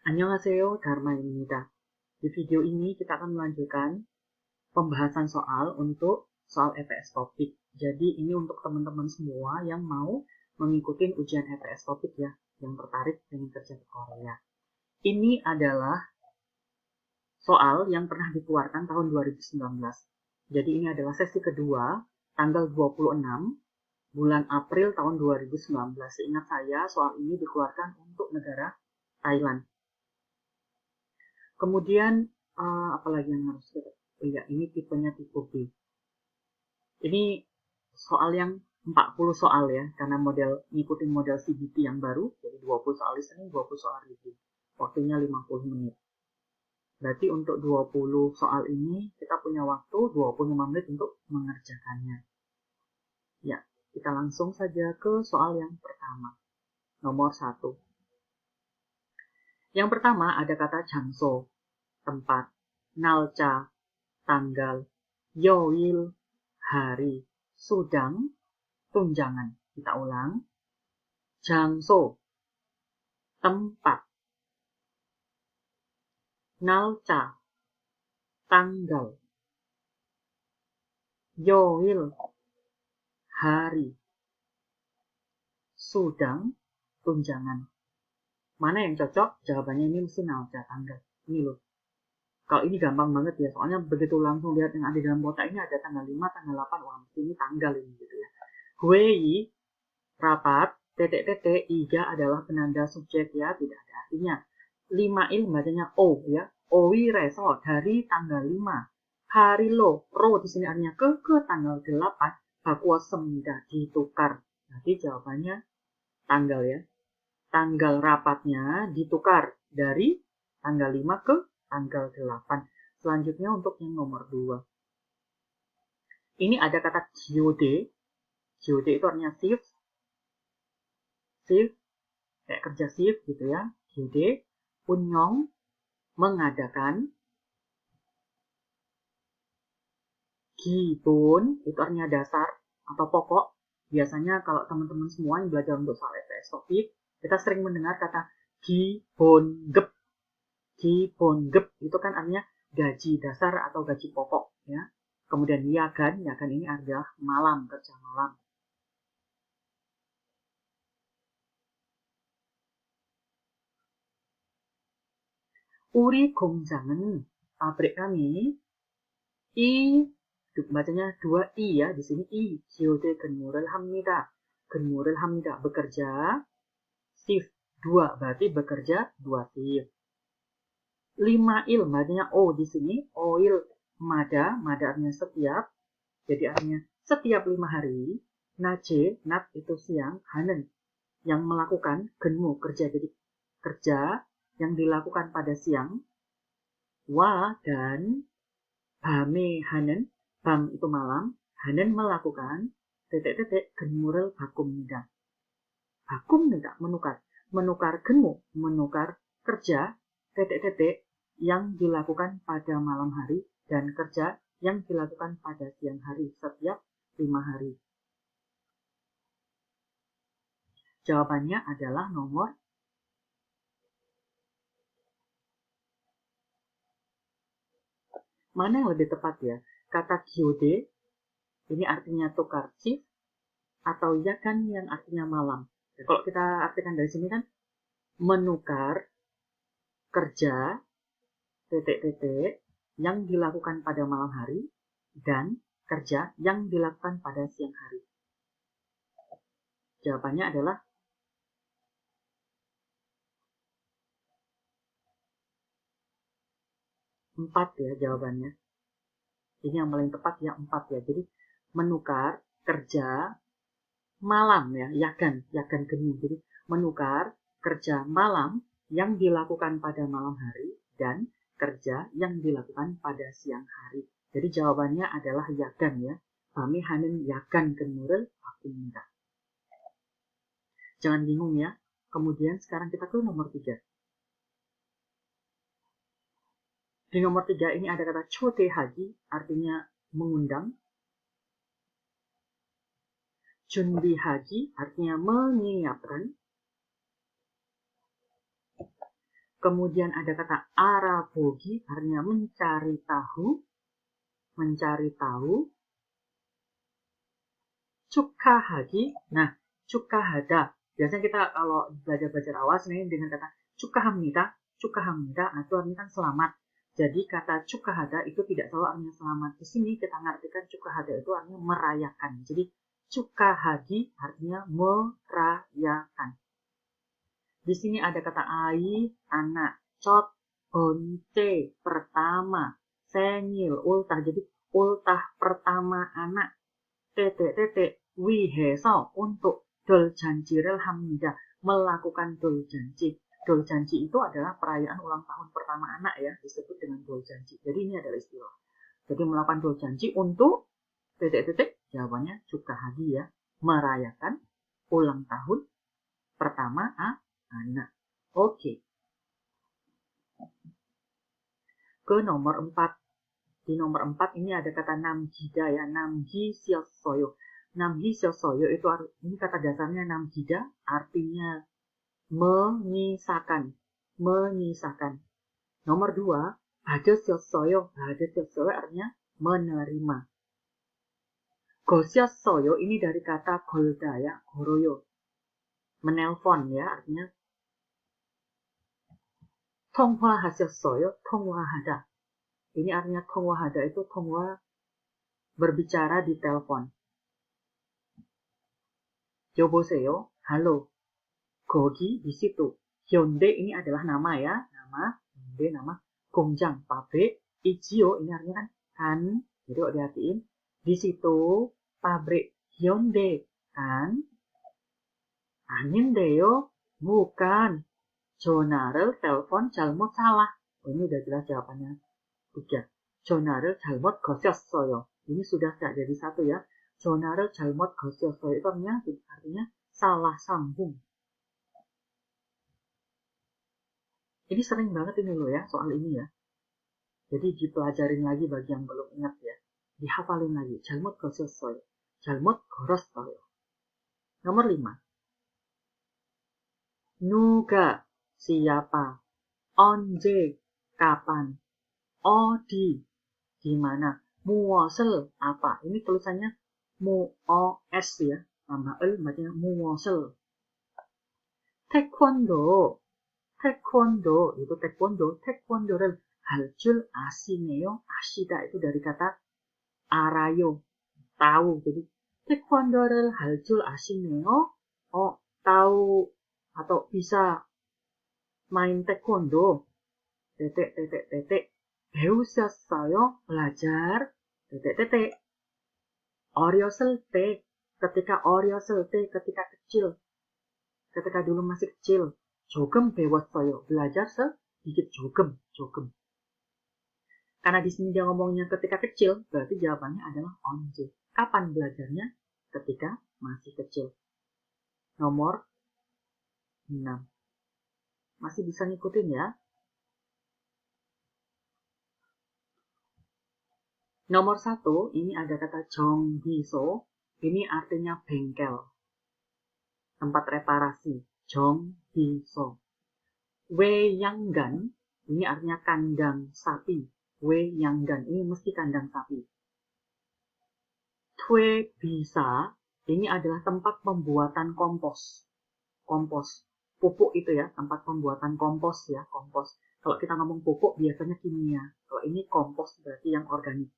Annyeonghaseyo, Dharmainida. Di video ini kita akan melanjutkan pembahasan soal EVS topik. Jadi ini untuk teman-teman semua yang mau mengikuti ujian EVS topik ya, yang tertarik dengan kerja ke Korea. Ini adalah soal yang pernah dikeluarkan tahun 2019. Jadi ini adalah sesi kedua, tanggal 26 bulan April tahun 2019. Seingat saya, soal ini dikeluarkan untuk negara Thailand. Kemudian, apalagi yang harus kita... Iya, ini tipenya tipe B. Ini soal yang 40 soal ya, karena ngikutin model CBT yang baru, jadi 20 soal listening, 20 soal reading. Waktunya 50 menit. Berarti untuk 20 soal ini, kita punya waktu 25 menit untuk mengerjakannya. Ya, kita langsung saja ke soal yang pertama. Nomor 1. Yang pertama ada kata 장소, tempat, 날짜, tanggal, yoil, hari, sudang, tunjangan. Kita ulang. 장소, tempat. 날짜, tanggal. yoil, hari. Sudang, tunjangan. Mana yang cocok? Jawabannya ini mesti 날짜, tanggal. Ini loh. Kalau ini gampang banget ya, soalnya begitu langsung lihat yang ada dalam kotak ini ada tanggal 5, tanggal 8, wah mesti ini tanggal ini gitu ya. Huei, rapat, titik-titik, iga adalah penanda subjek ya, tidak ada artinya. 5il bacanya O ya, owi reso, dari tanggal 5. Hari lo, ro di sini artinya ke tanggal 8, bakuosemida, ditukar. Jadi jawabannya tanggal ya. Tanggal rapatnya ditukar dari tanggal 5 ke tanggal 8. Selanjutnya untuk yang nomor 2. Ini ada kata gyode. Gyode itu artinya shift. Shift, kayak kerja shift gitu ya. Gyode, unyong, mengadakan. Gibon, itu artinya dasar atau pokok. Biasanya kalau teman-teman semua yang belajar untuk soal EVS topik, kita sering mendengar kata gibongep. Gibongep itu kan artinya gaji dasar atau gaji pokok ya. Kemudian yagan ini adalah malam, kerja malam. Uri 공장은, pabrik kami, bacanya 2 i ya, di sini i, gyode 근무를 합니다. 근무를 합니다, bekerja, shift 2, berarti bekerja 2 shift. 5il, bacanya o di sini, oil, mada artinya setiap, jadi artinya setiap 5 hari, naje, nat itu siang, hanen, yang melakukan, genmu, kerja, jadi kerja yang dilakukan pada siang, wa, dan, bame, hanen, bam itu malam, hanen melakukan, titik-titik, genmurel bakumnida. Bakumnida, menukar genmu, menukar kerja, titik-titik, yang dilakukan pada malam hari, dan kerja yang dilakukan pada siang hari, setiap 5 hari. Jawabannya adalah nomor mana yang lebih tepat ya? Kata gyode, ini artinya tukar shift, atau yakan yang artinya malam. Ya, kalau kita artikan dari sini kan, menukar kerja, titik-titik, yang dilakukan pada malam hari, dan kerja yang dilakukan pada siang hari. Jawabannya adalah 4 ya jawabannya. Ini yang paling tepat ya 4 ya. Jadi menukar kerja malam ya, yakan genu. Jadi menukar kerja malam yang dilakukan pada malam hari dan kerja yang dilakukan pada siang hari. Jadi jawabannya adalah yakan ya. Kami hanen yakan genurel aku minta. Jangan bingung ya. Kemudian sekarang kita ke nomor 3. Di nomor 3 ini ada kata chote haji, artinya mengundang. Junbi haji, artinya menyiapkan. Kemudian ada kata arabogi, artinya mencari tahu. Mencari tahu. Cukahagi. Nah, cukahada. Biasanya kita kalau belajar awas nih dengan kata cukahamnida. Cukahamnida itu artinya kan selamat. Jadi kata cukahada itu tidak selalu artinya selamat. Di sini kita ngartikan cukahada itu artinya merayakan. Jadi cukahagi artinya merayakan. Di sini ada kata ai, anak, cot, bonce, pertama, sengil, ultah. Jadi ultah pertama anak, tetek, wiheso, untuk dol janjirel hamida, melakukan dol janji. Dol janji itu adalah perayaan ulang tahun pertama anak ya, disebut dengan dol janji. Jadi ini adalah istilah. Jadi melakukan dol janji untuk tetek, jawabannya cukahagi ya, merayakan ulang tahun pertama anak. Oke. Ke nomor 4. Di nomor 4 ini ada kata namgida ya. Namgi siosoyo. Namgi siosoyo itu ini kata dasarnya namgida, artinya menyisakan. Menyisakan. Nomor 2, bade siosoyo. Bade siosoyo artinya menerima. Gosyosoyo ini dari kata golda ya. Goroyo. Menelpon ya, artinya 통화하셨어요? 통화하다. Ini artinya 통화하다 itu 통화 berbicara di telepon. 여보세요? halo. 거기 di situ. Hyundai ini adalah nama ya, nama Hyundai, nama 공장 pabrik. Ichio ini artinya kan. Jadi kok diartiin di situ pabrik Hyundai kan? 아닌데요? bukan. 전화를 telepon 잘못 salah. Ini udah jelas jawabannya. 3. 전화를 잘못 거셨어요. Ini sudah tak jadi 1 ya. 전화를 잘못 거셨어요. Itu artinya salah sambung. Ini sering banget ini loh ya, soal ini ya. Jadi dipelajarin lagi bagi yang belum ingat ya. Dihafalin lagi. 잘못 거셨어요. 잘못 걸었어요. Nomor 5. 누가 siapa, 언제, kapan, 어디, di mana, 무엇을, apa. Ini tulisannya muos ya, tambah el bacanya muosel. 태권도, 태권도 itu 태권도, 태권도를 할 줄 아시네요. 아시다 itu dari kata arayo, tahu. Jadi 태권도를 할 줄 아시네요. Tahu atau bisa main taekwondo, 배우셨어요? belajar, 어렸을 때, ketika 어렸을 때, ketika kecil, ketika dulu masih kecil, 조금 배웠어요, belajar sedikit, 조금. Karena di sini dia ngomongnya ketika kecil, berarti jawabannya adalah 언제. Kapan belajarnya? Ketika masih kecil. Nomor 6. Masih bisa ngikutin ya. Nomor 1, ini ada kata 정비소. Ini artinya bengkel. Tempat reparasi. 정비소. 외양간. Ini artinya kandang sapi. 외양간. Ini mesti kandang sapi. 퇴비사. Ini adalah tempat pembuatan kompos. Kompos. Pupuk itu ya, tempat pembuatan kompos ya, kompos. Kalau kita ngomong pupuk biasanya kimia. Kalau ini kompos berarti yang organik.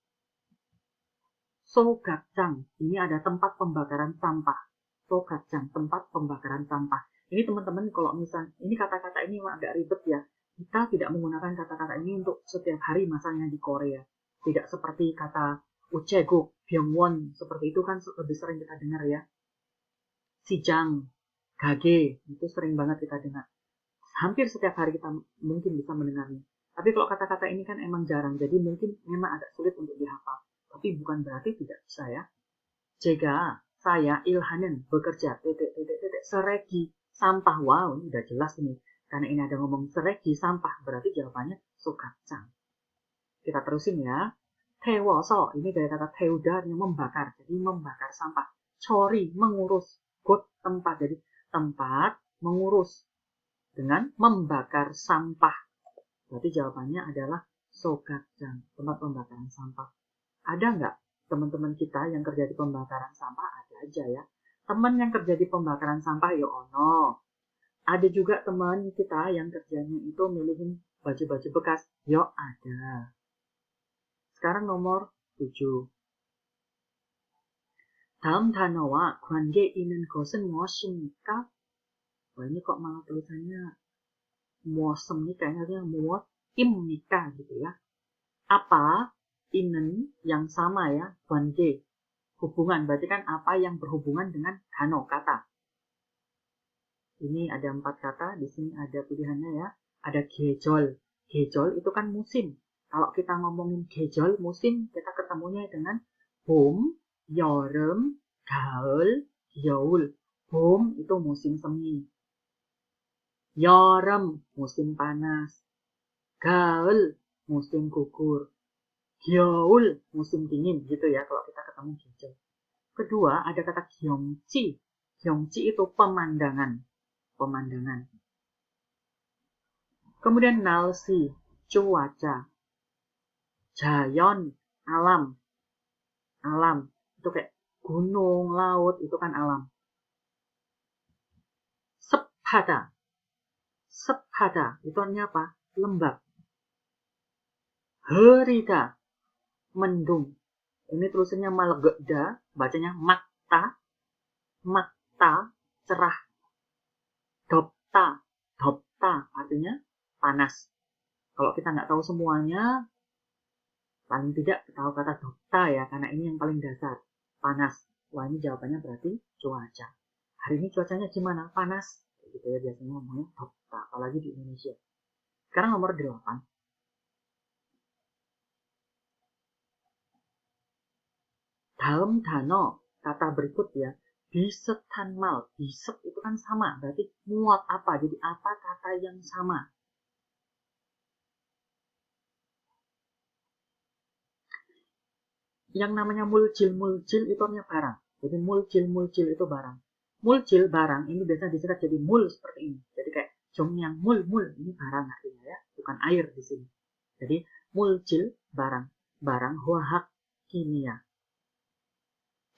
소각장, ini ada tempat pembakaran sampah. 소각장, tempat pembakaran sampah. Ini teman-teman kalau misal, ini kata-kata ini agak ribet ya. Kita tidak menggunakan kata-kata ini untuk setiap hari misalnya di Korea. Tidak seperti kata uceguk, byungwon, seperti itu kan lebih sering kita dengar ya. Sijang, gage, itu sering banget kita dengar. Hampir setiap hari kita mungkin bisa mendengarnya. Tapi kalau kata-kata ini kan emang jarang, jadi mungkin memang agak sulit untuk dihafal. Tapi bukan berarti tidak bisa ya. Jika saya ilhanen bekerja, seregi, sampah. Wow, ini udah jelas ini. Karena ini ada ngomong seregi, sampah, berarti jawabannya sukacang. Kita terusin ya. Tewoso, ini dari kata teuda, yang membakar. Jadi membakar sampah. Cori, mengurus. Got, tempat. Jadi tempat mengurus. dengan membakar sampah. Berarti jawabannya adalah Sogatjang, tempat pembakaran sampah. Ada nggak teman-teman kita yang kerja di pembakaran sampah? Ada aja ya. Teman yang kerja di pembakaran sampah ya ono. Ada juga teman kita yang kerjanya itu milihin baju-baju bekas. Yo ada. Sekarang nomor 7. 다음 단어와 관계 있는 것은 무엇입니까? Wah, ini kok malah tulisannya muosem nih, kayaknya muot입니까 gitu ya. Apa, inen yang sama ya, 관계, hubungan, berarti kan apa yang berhubungan dengan dano, kata. Ini ada 4 kata, di sini ada pilihannya ya. Ada 계절, 계절 itu kan musim. Kalau kita ngomongin 계절, musim, kita ketemunya dengan 봄, 여름, 가을, 겨울. 봄 itu musim semi. 여름 musim panas. 가을 musim gugur. 겨울 musim dingin gitu ya kalau kita ketemu 계절. Kedua ada kata 경치. 경치 itu pemandangan. Pemandangan. Kemudian 날씨, cuaca. 자연, alam. Alam itu kayak gunung, laut, itu kan alam. 습하다. 습하다 itu artinya apa? Lembab. 흐리다. Mendung. Ini tulisannya malgeda, bacanya makta. Makta, cerah. 덥다. 덥다 artinya panas. Kalau kita nggak tahu semuanya, paling tidak tahu kata 덥다 ya, karena ini yang paling dasar. Panas. Wah, ini jawabannya berarti cuaca. Hari ini cuacanya gimana? Panas. Gitu ya, biasanya ngomongnya 덥다, apalagi di Indonesia. Sekarang nomor 8. 다음 단어, kata berikut ya. 비슷한 말. 비슷 itu kan sama, berarti muat apa? Jadi apa kata yang sama? Yang namanya muljil itu artinya barang. Jadi muljil itu barang. Muljil barang ini biasanya disingkat jadi mul seperti ini. Jadi kayak jongyang mul ini barang artinya ya, bukan air di sini. Jadi muljil barang, barang hohak kimia.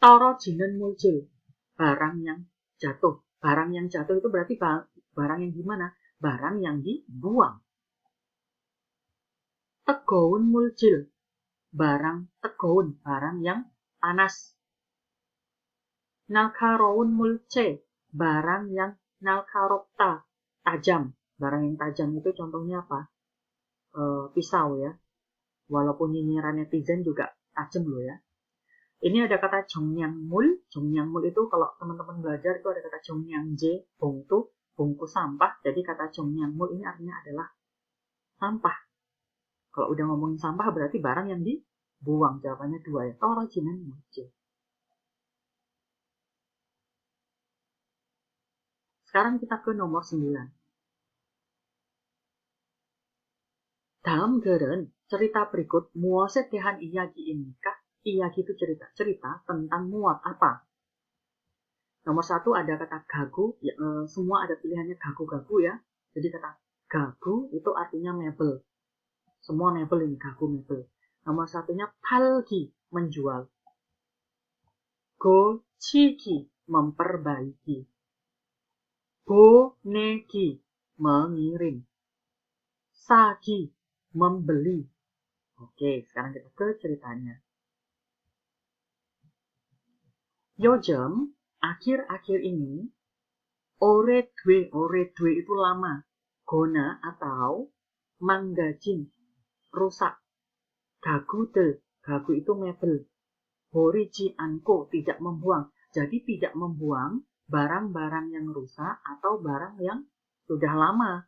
떨어지는 muljil, barang yang jatuh. Barang yang jatuh itu berarti barang yang gimana? Barang yang dibuang. 뜨거운 muljil, barang 뜨거운, barang yang panas. 날카로운 물체, barang yang 날카롭다, tajam. Barang yang tajam itu contohnya apa? Pisau ya. Walaupun nyinyiran netizen juga tajam loh ya. Ini ada kata jongyangmul. Jongyangmul itu kalau teman-teman belajar itu ada kata jongyangje, bongtu, bungkus sampah. Jadi kata jongyangmul ini artinya adalah sampah. Kalau udah ngomongin sampah berarti barang yang dibuang. Jawabannya 2 ya. 떨어지는 물질. Sekarang kita ke nomor 9. 다음 글은 cerita berikut 무엇에 대한 이야기입니까? Iyagi itu cerita. Cerita tentang muat apa? Nomor 1 ada kata gagu. Ya, semua ada pilihannya gagu-gagu ya. Jadi kata gagu itu artinya mebel. Semua mebel ini, gagu mebel. Nomor 1-nya palgi, menjual. 고치기, memperbaiki. 보내기, mengirim. 사기, membeli. Oke, sekarang kita ke ceritanya. 요즘, akhir-akhir ini, 오래돼 itu lama. gona atau 망가진, rusak. 가구들, gagu itu mebel. 버리지 않고, tidak membuang. Jadi tidak membuang barang-barang yang rusak atau barang yang sudah lama.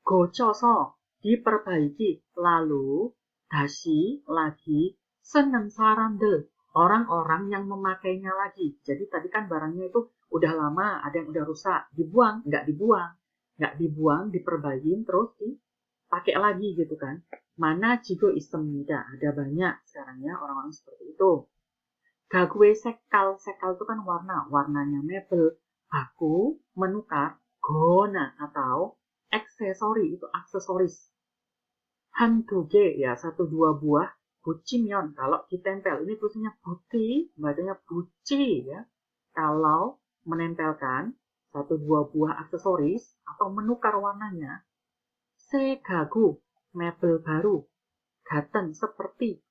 고쳐서, diperbaiki. Lalu, 다시, lagi, 쓰는 사람들, orang-orang yang memakainya lagi. Jadi tadi kan barangnya itu udah lama, ada yang udah rusak. Dibuang, nggak dibuang. Nggak dibuang, diperbaikin, terus dipakai lagi gitu kan. Mana jigo istemida, ada banyak sekarang ya orang-orang seperti itu. Gague sekal, sekal itu kan warna, warnanya mebel. Baku, menukar, gona atau aksesori, itu aksesoris. 한두개, ya 1-2 buah. 붙이면, kalau ditempel, ini tulisannya buti, bacanya buci, ya. Kalau menempelkan 1-2 buah aksesoris atau menukar warnanya, 새 가구, mebel baru, 같은, seperti,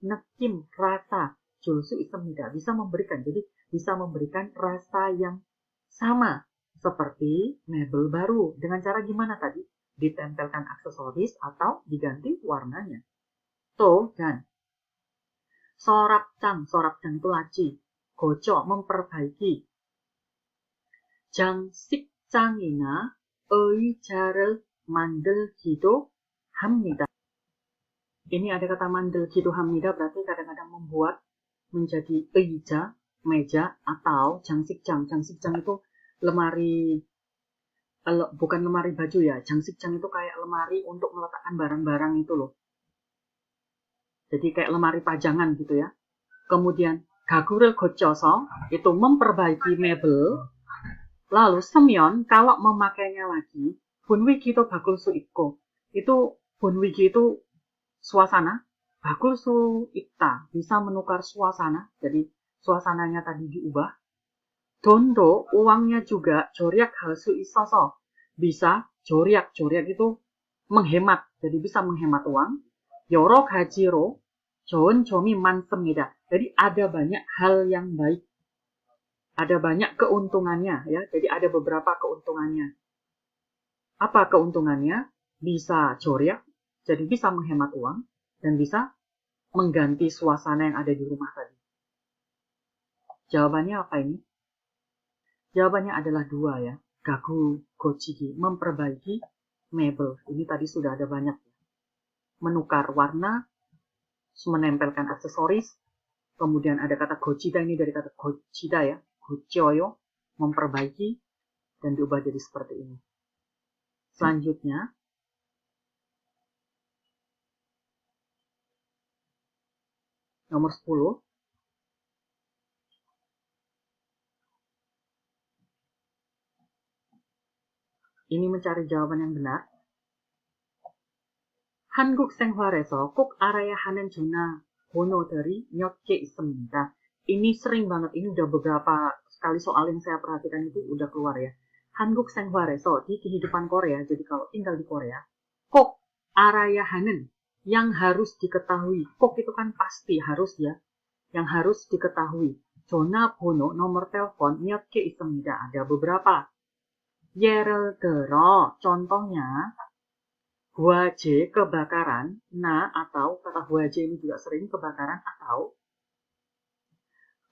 느낌, rasa, 줄 수 있습니다. Bisa memberikan, jadi bisa memberikan rasa yang sama seperti mebel baru. Dengan cara gimana tadi? Ditempelkan aksesoris atau diganti warnanya. Dan sorap장 itu laci. 고쳐, memperbaiki. 장식장이나 의자를 만들기도 합니다. Ini ada kata 만들기도 합니다, berarti kadang-kadang membuat menjadi 의자, meja, atau 장식장. 장식장 itu lemari, bukan lemari baju ya. 장식장 itu kayak lemari untuk meletakkan barang-barang itu loh. Jadi kayak lemari pajangan gitu ya. Kemudian 가구를 고쳐서 itu memperbaiki mebel. Lalu 쓰면 kalau memakainya lagi 분위기도 바꿀 수 있고. itu 분위기 itu suasana. 바꿀 수 있다, bisa menukar suasana. Jadi suasananya tadi diubah. 돈도 uangnya juga 절약할 수 있어서 bisa 절약 itu menghemat. Jadi bisa menghemat uang. 여러 가지로 좋은 점이 많습니다. Jadi ada banyak hal yang baik. Ada banyak keuntungannya ya. Jadi ada beberapa keuntungannya. Apa keuntungannya? Bisa 절약, jadi bisa menghemat uang dan bisa mengganti suasana yang ada di rumah tadi. Jawabannya apa ini? Jawabannya adalah 2 ya. 가구 고치기, memperbaiki mebel. Ini tadi sudah ada banyak. Menukar warna, menempelkan aksesoris, kemudian ada kata 고치다, ini dari kata 고치다 ya, 고쳐요, memperbaiki, dan diubah jadi seperti ini. Selanjutnya, nomor 10. Ini mencari jawaban yang benar. 한국 생활에서 꼭 알아야 하는 전화번호들이 몇 개 있습니다. Ini sering banget, ini udah beberapa kali soal yang saya perhatikan itu udah keluar ya. 한국 생활에서, di kehidupan Korea, jadi kalau tinggal di Korea, 꼭 알아야 하는, yang harus diketahui. 꼭 itu kan pasti, harus ya. Yang harus diketahui. 전화번호, nomor telepon, 몇 개 있습니다. Ada beberapa. 예를 들어, contohnya, 화재, kebakaran, atau kata 화재 ini juga sering kebakaran, atau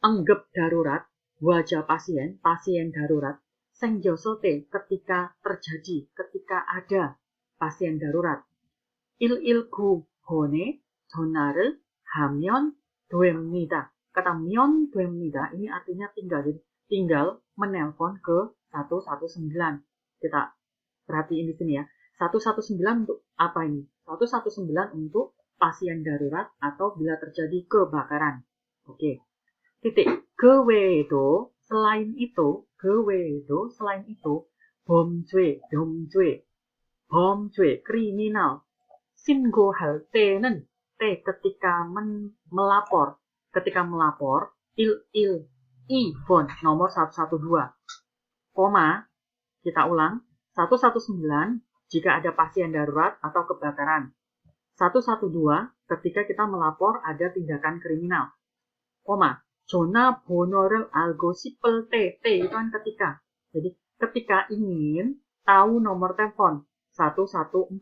응급 darurat, wajah pasien darurat, 생겼을 때, ketika terjadi, ketika ada pasien darurat. 119번에 전화를 하면 됩니다. Kata 면 됩니다, ini artinya tinggal, jadi tinggal menelpon ke 119. Kita perhatiin di sini ya. 119 untuk apa ini? 119 untuk pasien darurat atau bila terjadi kebakaran. Oke. Titik. 그 외에도, selain itu, 범죄, kriminal. 신고할 때는, ketika melapor, 112, nomor 112. Koma, kita ulang, 119 jika ada pasien darurat atau kebakaran. 112 ketika kita melapor ada tindakan kriminal. Koma, 전화번호를 알고 싶을 때, itu kan ketika. Jadi ketika ingin tahu nomor telepon 114.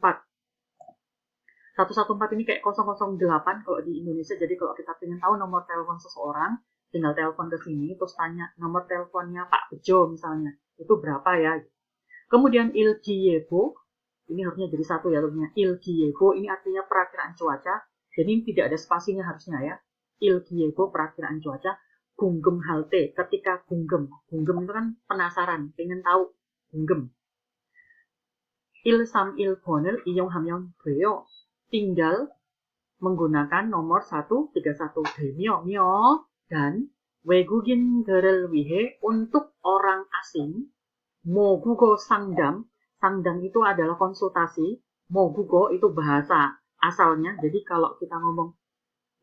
114 ini kayak 008 kalau di Indonesia. Jadi kalau kita ingin tahu nomor telepon seseorang, tinggal telepon ke sini terus tanya nomor teleponnya Pak Bejo misalnya. Itu berapa ya? Kemudian 일기예보, ini harusnya jadi satu ya, 일기예보 ini artinya perakiraan cuaca. Jadi ini tidak ada spasinya harusnya ya. 일기예보 perakiraan cuaca. 궁금할 때, ketika 궁금 itu kan penasaran, pengen tahu. 궁금. 131번을 이용하면 돼요. Tinggal menggunakan nomor 131 되며 dan 외국인들을 위해, untuk orang asing, Mogugo Sangdam. Sangdam itu adalah konsultasi. Mogugo itu bahasa asalnya. Jadi kalau kita ngomong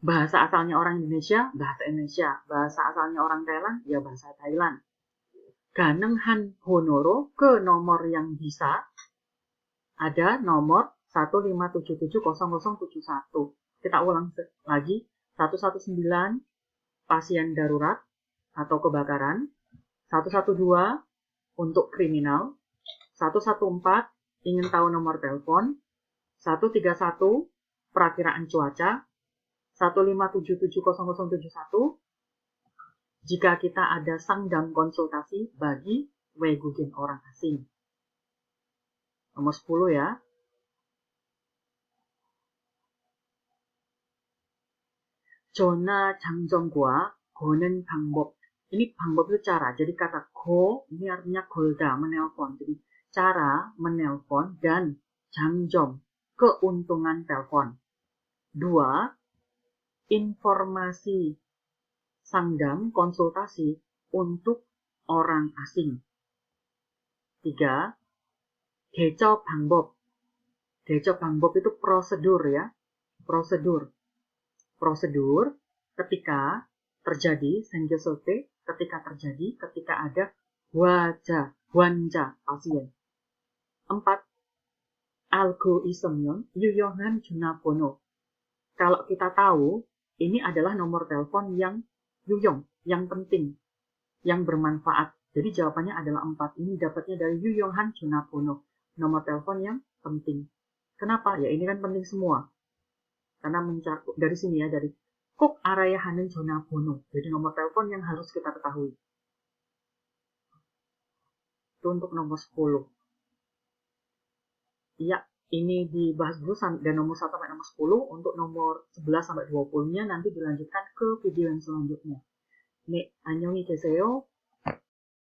bahasa asalnya orang Indonesia, bahasa Indonesia. Bahasa asalnya orang Thailand, ya bahasa Thailand. Ganenghan Honoro ke nomor yang bisa. Ada nomor 157700071. Kita ulang lagi. 119 pasien darurat atau kebakaran. 112 untuk kriminal. 114 ingin tahu nomor telepon. 131 perakiraan cuaca. 157700071 jika kita ada sangdam konsultasi bagi 외국인 orang asing. Nomor 10 ya. 전화 장정과 거는 방법. Ini 방법 itu cara. Jadi kata go ini artinya golda, menelpon. Jadi cara menelpon dan 장정, keuntungan telepon. 2. Informasi sangdam konsultasi untuk orang asing. 3. 대처 방법. 대처 방법 itu prosedur ya. Prosedur ketika terjadi 생겼을 ketika ada 환자 pasien. 4. 알고 있으면 유용한 전화번호. Kalau kita tahu ini adalah nomor telepon yang yuyong, yang penting, yang bermanfaat. Jadi jawabannya adalah 4. Ini dapatnya dari 유용한 전화번호, nomor telepon yang penting. Kenapa? Ya ini kan penting semua. Karena mencakup dari sini ya, dari 꼭 알아야 하는 전화번호. Jadi nomor telepon yang harus kita ketahui. Itu untuk nomor 10. Iya, ini dibahas dulu dari nomor 1 sampai nomor 10. Untuk nomor 11 sampai 20-nya nanti dilanjutkan ke video yang selanjutnya. 네, 안녕히 계세요.